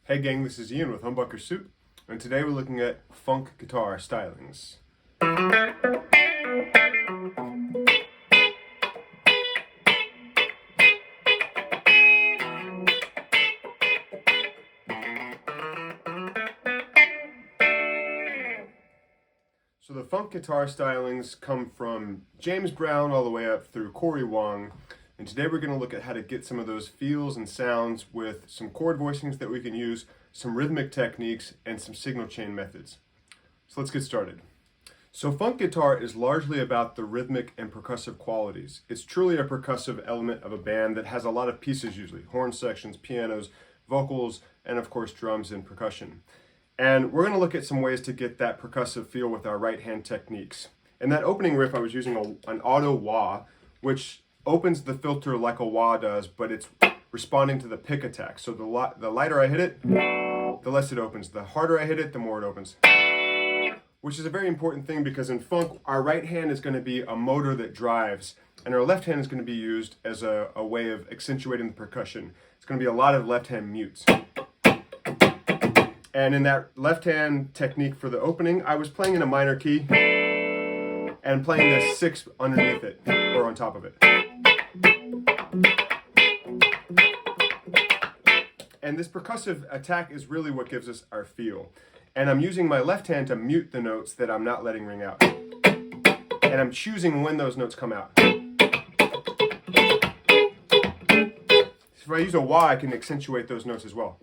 Hey gang, this is Ian with Humbuckersoup, and today we're looking at funk guitar stylings. So the funk guitar stylings come from James Brown all the way up through Corey Wong, and today we're going to look at how to get some of those feels and sounds with some chord voicings that we can use, some rhythmic techniques, and some signal chain methods. So let's get started. So funk guitar is largely about the rhythmic and percussive qualities. It's truly a percussive element of a band that has a lot of pieces usually, horn sections, pianos, vocals, and of course drums and percussion. And we're going to look at some ways to get that percussive feel with our right hand techniques. In that opening riff I was using an auto wah, which opens the filter like a wah does, but it's responding to the pick attack. So the lighter I hit it, the less it opens. The harder I hit it, the more it opens. Which is a very important thing because in funk, our right hand is going to be a motor that drives, and our left hand is going to be used as a way of accentuating the percussion. It's going to be a lot of left hand mutes. And in that left hand technique for the opening, I was playing in a minor key and playing the 6 underneath it, or on top of it. And this percussive attack is really what gives us our feel. And I'm using my left hand to mute the notes that I'm not letting ring out. And I'm choosing when those notes come out. If I use a wah, I can accentuate those notes as well.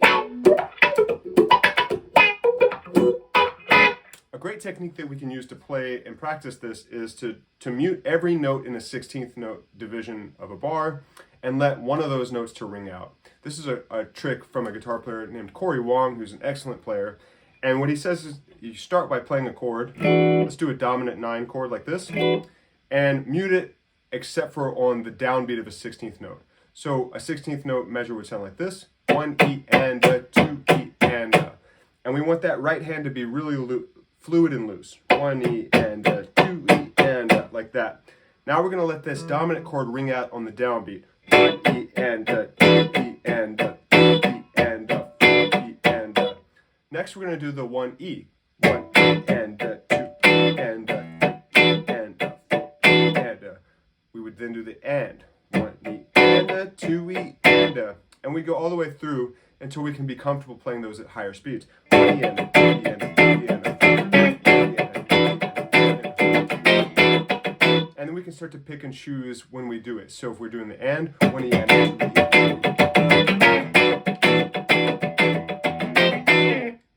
A great technique that we can use to play and practice this is to mute every note in a 16th note division of a bar and let one of those notes to ring out. This is a trick from a guitar player named Corey Wong, who's an excellent player. And what he says is you start by playing a chord. Let's do a dominant 9 chord like this, and mute it except for on the downbeat of a 16th note. So a 16th note measure would sound like this: 1 E and a, 2 E and a. And we want that right hand to be really fluid and loose. 1 E and a, 2 E and a, like that. Now we're going to let this dominant chord ring out on the downbeat. 1 E and a, 2 E and a, 3 E and a, 4 E and a. Next we're going to do the 1 E. 1 E and a, 2 E and a, 3 E and a, 4 E and a. We would then do the and. 1 E and a, 2 E and a. And we go all the way through until we can be comfortable playing those at higher speeds. 1 E and a, 2 E and a, 3 E and a, 4 E and a, 2 E and a. And then we can start to pick and choose when we do it. So if we're doing the and, 1 E and a, 2 E and a.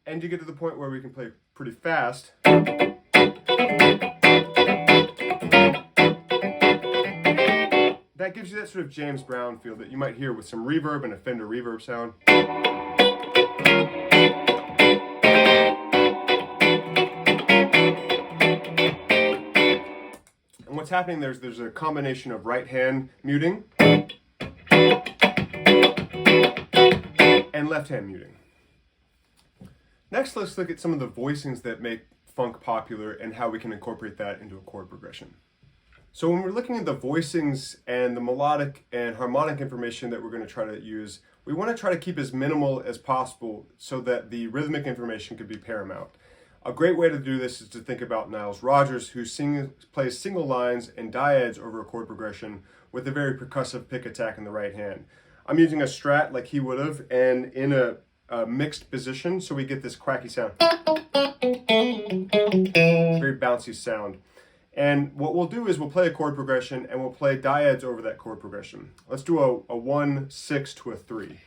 And you get to the point where we can play pretty fast. That gives you that sort of James Brown feel that you might hear with some reverb and a Fender reverb sound. And what's happening there's a combination of right hand muting and left hand muting. Next, let's look at some of the voicings that make funk popular and how we can incorporate that into a chord progression. So when we're looking at the voicings and the melodic and harmonic information that we're going to try to use, we want to try to keep as minimal as possible so that the rhythmic information could be paramount. A great way to do this is to think about Nile Rodgers, who plays single lines and dyads over a chord progression with a very percussive pick attack in the right hand. I'm using a strat like he would have, and in a mixed position, so we get this cracky sound. Very bouncy sound. And what we'll do is we'll play a chord progression and we'll play dyads over that chord progression. Let's do a 1, 6 to a 3.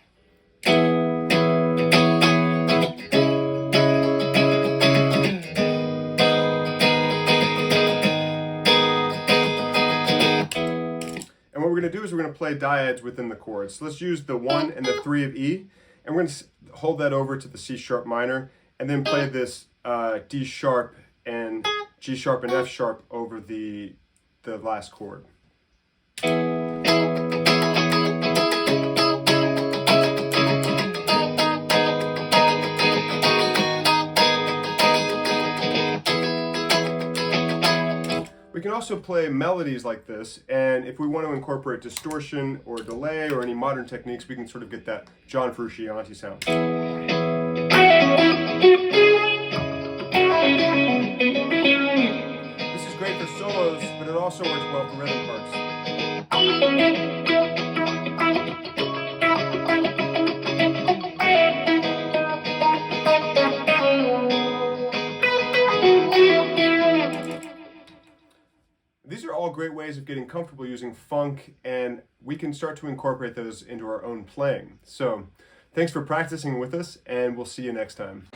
And what we're going to do is we're going to play dyads within the chords. So let's use the 1 and the 3 of E, and we're going to hold that over to the C sharp minor, and then play this D sharp and G sharp and F sharp over the last chord. We can also play melodies like this, and if we want to incorporate distortion or delay or any modern techniques, we can sort of get that John Frusciante sound. it also works well for rhythm parts. These are all great ways of getting comfortable using funk, and we can start to incorporate those into our own playing. So thanks for practicing with us, and we'll see you next time.